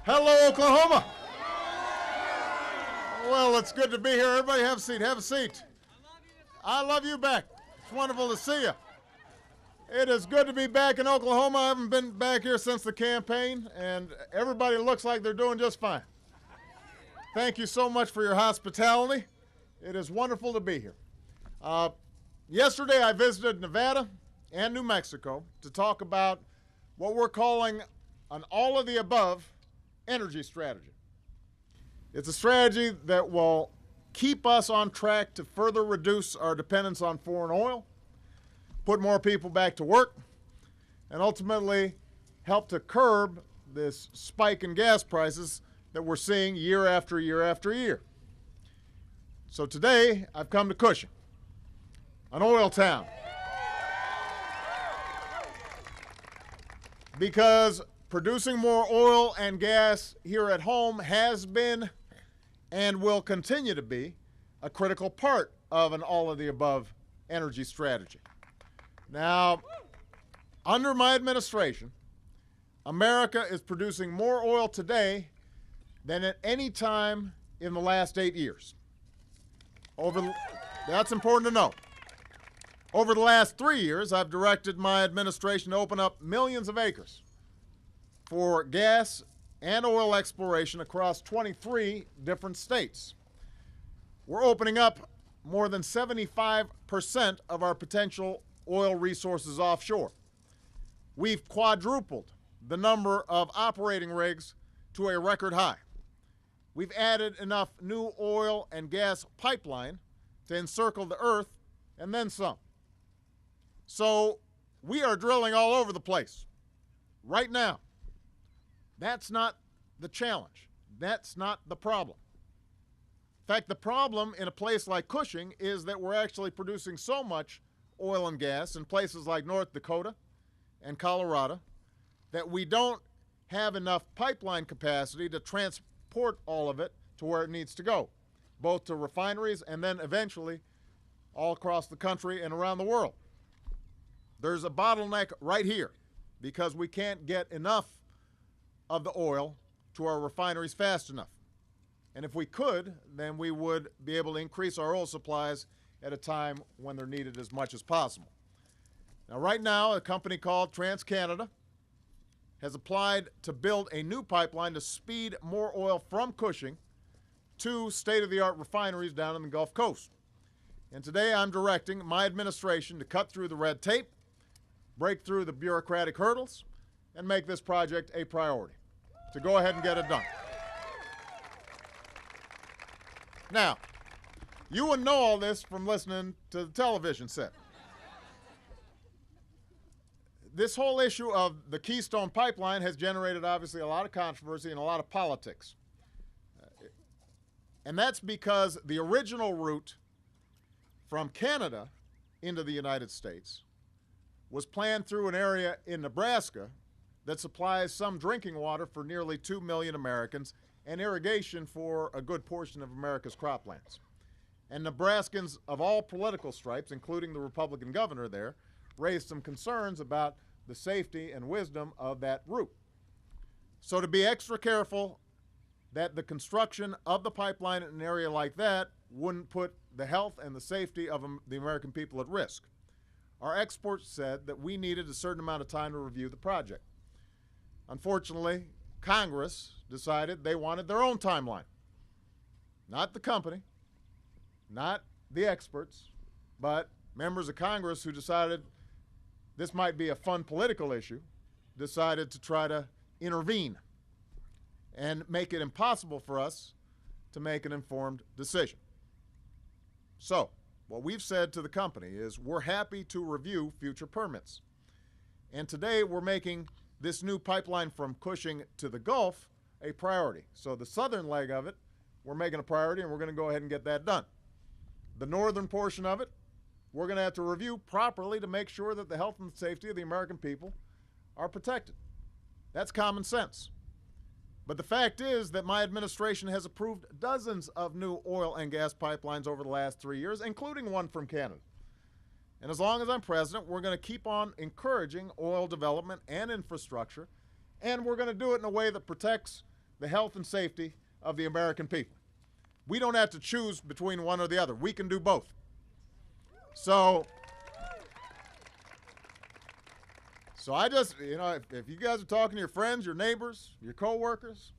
Hello, Oklahoma. Well, it's good to be here. Everybody have a seat. Have a seat. I love you back. It's wonderful to see you. It is good to be back in Oklahoma. I haven't been back here since the campaign, and everybody looks like they're doing just fine. Thank you so much for your hospitality. It is wonderful to be here. Yesterday, I visited Nevada and New Mexico to talk about what we're calling an all-of-the-above energy strategy. It's a strategy that will keep us on track to further reduce our dependence on foreign oil, put more people back to work, and ultimately help to curb this spike in gas prices that we're seeing year after year after year. So today, I've come to Cushing, an oil town, because producing more oil and gas here at home has been and will continue to be a critical part of an all-of-the-above energy strategy. Now, under my administration, America is producing more oil today than at any time in the last 8 years. That's important to know. Over the last 3 years, I've directed my administration to open up millions of acres for gas and oil exploration across 23 different states. We're opening up more than 75% of our potential oil resources offshore. We've quadrupled the number of operating rigs to a record high. We've added enough new oil and gas pipeline to encircle the earth and then some. So we are drilling all over the place right now. That's not the challenge. That's not the problem. In fact, the problem in a place like Cushing is that we're actually producing so much oil and gas in places like North Dakota and Colorado that we don't have enough pipeline capacity to transport all of it to where it needs to go, both to refineries and then eventually all across the country and around the world. There's a bottleneck right here because we can't get enough of the oil to our refineries fast enough. And if we could, then we would be able to increase our oil supplies at a time when they're needed as much as possible. Now, right now, a company called TransCanada has applied to build a new pipeline to speed more oil from Cushing to state-of-the-art refineries down in the Gulf Coast. And today I'm directing my administration to cut through the red tape, break through the bureaucratic hurdles, and make this project a priority, to go ahead and get it done. Now, you wouldn't know all this from listening to the television set. This whole issue of the Keystone Pipeline has generated, obviously, a lot of controversy and a lot of politics. And that's because the original route from Canada into the United States was planned through an area in Nebraska that supplies some drinking water for nearly 2 million Americans and irrigation for a good portion of America's croplands. And Nebraskans of all political stripes, including the Republican governor there, raised some concerns about the safety and wisdom of that route. So to be extra careful that the construction of the pipeline in an area like that wouldn't put the health and the safety of the American people at risk, our experts said that we needed a certain amount of time to review the project. Unfortunately, Congress decided they wanted their own timeline. Not the company, not the experts, but members of Congress who decided this might be a fun political issue, decided to try to intervene and make it impossible for us to make an informed decision. So, what we've said to the company is we're happy to review future permits. And today we're making this new pipeline from Cushing to the Gulf a priority. So the southern leg of it, we're making a priority, and we're going to go ahead and get that done. The northern portion of it, we're going to have to review properly to make sure that the health and safety of the American people are protected. That's common sense. But the fact is that my administration has approved dozens of new oil and gas pipelines over the last 3 years, including one from Canada. And as long as I'm president, we're going to keep on encouraging oil development and infrastructure, and we're going to do it in a way that protects the health and safety of the American people. We don't have to choose between one or the other. We can do both. So I just, if you guys are talking to your friends, your neighbors, your coworkers,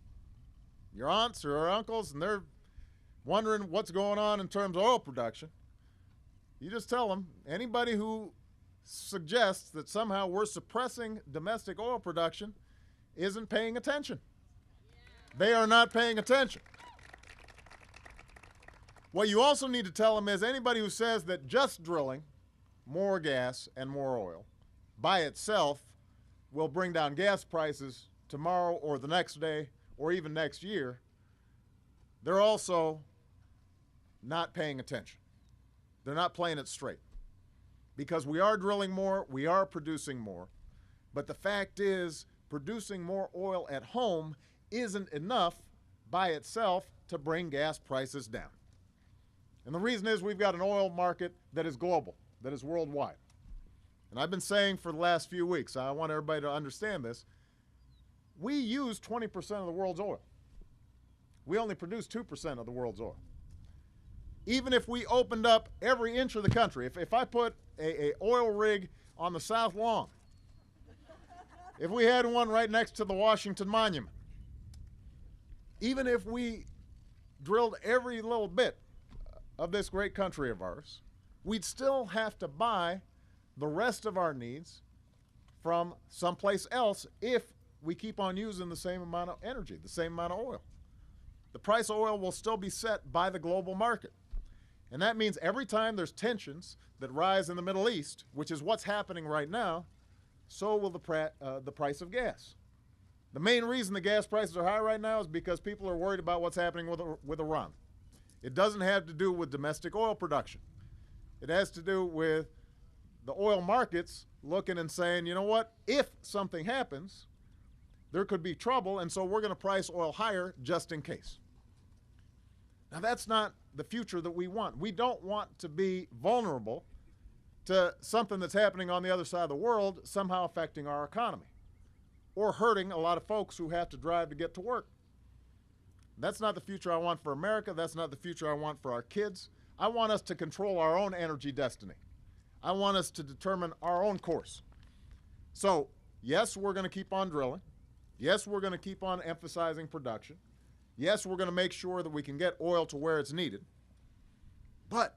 your aunts or uncles, and they're wondering what's going on in terms of oil production, you just tell them, anybody who suggests that somehow we're suppressing domestic oil production isn't paying attention. They are not paying attention. What you also need to tell them is anybody who says that just drilling more gas and more oil by itself will bring down gas prices tomorrow or the next day or even next year, they're also not paying attention. They're not playing it straight. Because we are drilling more, we are producing more, but the fact is producing more oil at home isn't enough by itself to bring gas prices down. And the reason is we've got an oil market that is global, that is worldwide. And I've been saying for the last few weeks, I want everybody to understand this, we use 20% of the world's oil. We only produce 2% of the world's oil. Even if we opened up every inch of the country, if I put a oil rig on the South Lawn, if we had one right next to the Washington Monument, even if we drilled every little bit of this great country of ours, we'd still have to buy the rest of our needs from someplace else if we keep on using the same amount of energy, the same amount of oil. The price of oil will still be set by the global market. And that means every time there's tensions that rise in the Middle East, which is what's happening right now, so will the price of gas. The main reason the gas prices are high right now is because people are worried about what's happening with Iran. It doesn't have to do with domestic oil production. It has to do with the oil markets looking and saying, you know what, if something happens, there could be trouble, and so we're going to price oil higher just in case. Now, that's not the future that we want. We don't want to be vulnerable to something that's happening on the other side of the world somehow affecting our economy or hurting a lot of folks who have to drive to get to work. That's not the future I want for America. That's not the future I want for our kids. I want us to control our own energy destiny. I want us to determine our own course. So, yes, we're going to keep on drilling. Yes, we're going to keep on emphasizing production. Yes, we're going to make sure that we can get oil to where it's needed. But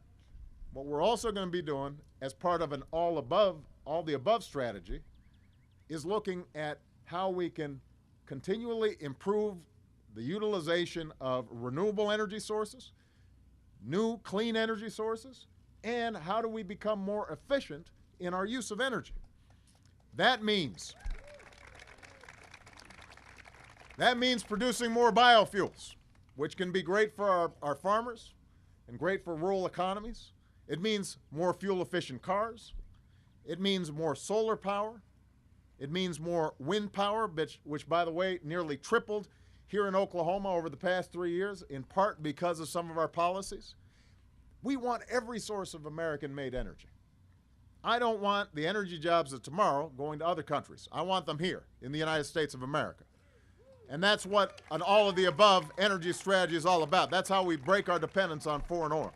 what we're also going to be doing as part of an all the above strategy is looking at how we can continually improve the utilization of renewable energy sources, new clean energy sources, and how do we become more efficient in our use of energy. That means producing more biofuels, which can be great for our farmers and great for rural economies. It means more fuel-efficient cars. It means more solar power. It means more wind power, which, by the way, nearly tripled here in Oklahoma over the past 3 years, in part because of some of our policies. We want every source of American-made energy. I don't want the energy jobs of tomorrow going to other countries. I want them here in the United States of America. And that's what an all-of-the-above energy strategy is all about. That's how we break our dependence on foreign oil.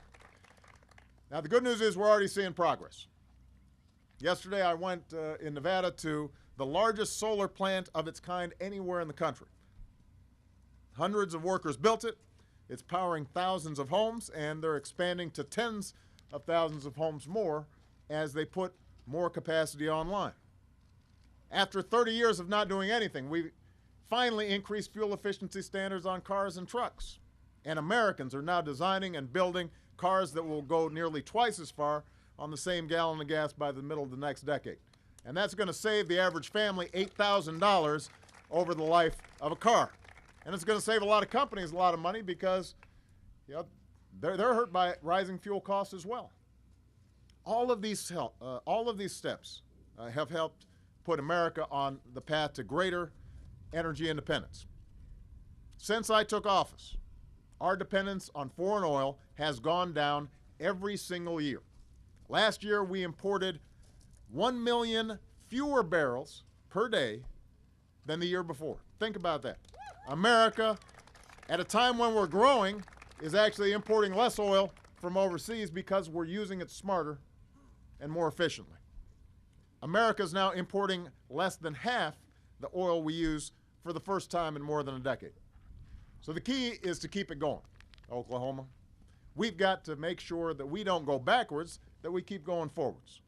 Now, the good news is we're already seeing progress. Yesterday, I went in Nevada to the largest solar plant of its kind anywhere in the country. Hundreds of workers built it. It's powering thousands of homes, and they're expanding to tens of thousands of homes more as they put more capacity online. After 30 years of not doing anything, we finally increased fuel efficiency standards on cars and trucks. And Americans are now designing and building cars that will go nearly twice as far on the same gallon of gas by the middle of the next decade. And that's going to save the average family $8,000 over the life of a car. And it's going to save a lot of companies a lot of money because they're hurt by rising fuel costs as well. All of these steps have helped put America on the path to greater energy independence. Since I took office, our dependence on foreign oil has gone down every single year. Last year, we imported 1 million fewer barrels per day than the year before. Think about that. America, at a time when we're growing, is actually importing less oil from overseas because we're using it smarter and more efficiently. America is now importing less than half the oil we use for the first time in more than a decade. So the key is to keep it going, Oklahoma. We've got to make sure that we don't go backwards, that we keep going forwards.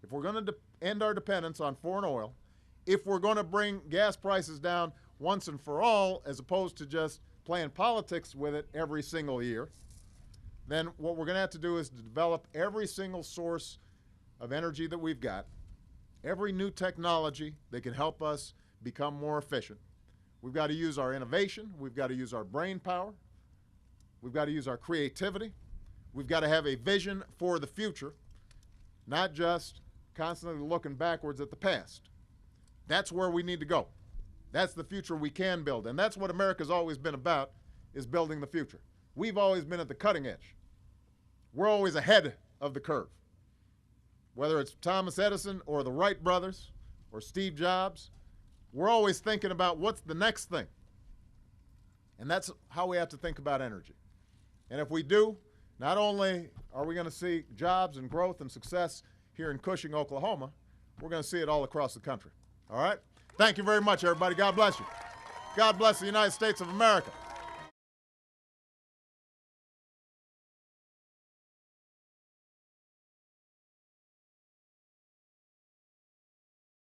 If we're going to end our dependence on foreign oil, if we're going to bring gas prices down once and for all, as opposed to just playing politics with it every single year, then what we're going to have to do is to develop every single source of energy that we've got, every new technology that can help us become more efficient. We've got to use our innovation. We've got to use our brain power. We've got to use our creativity. We've got to have a vision for the future, not just constantly looking backwards at the past. That's where we need to go. That's the future we can build. And that's what America's always been about, is building the future. We've always been at the cutting edge. We're always ahead of the curve. Whether it's Thomas Edison or the Wright brothers or Steve Jobs, we're always thinking about what's the next thing. And that's how we have to think about energy. And if we do, not only are we going to see jobs and growth and success here in Cushing, Oklahoma, we're going to see it all across the country. All right? Thank you very much, everybody. God bless you. God bless the United States of America.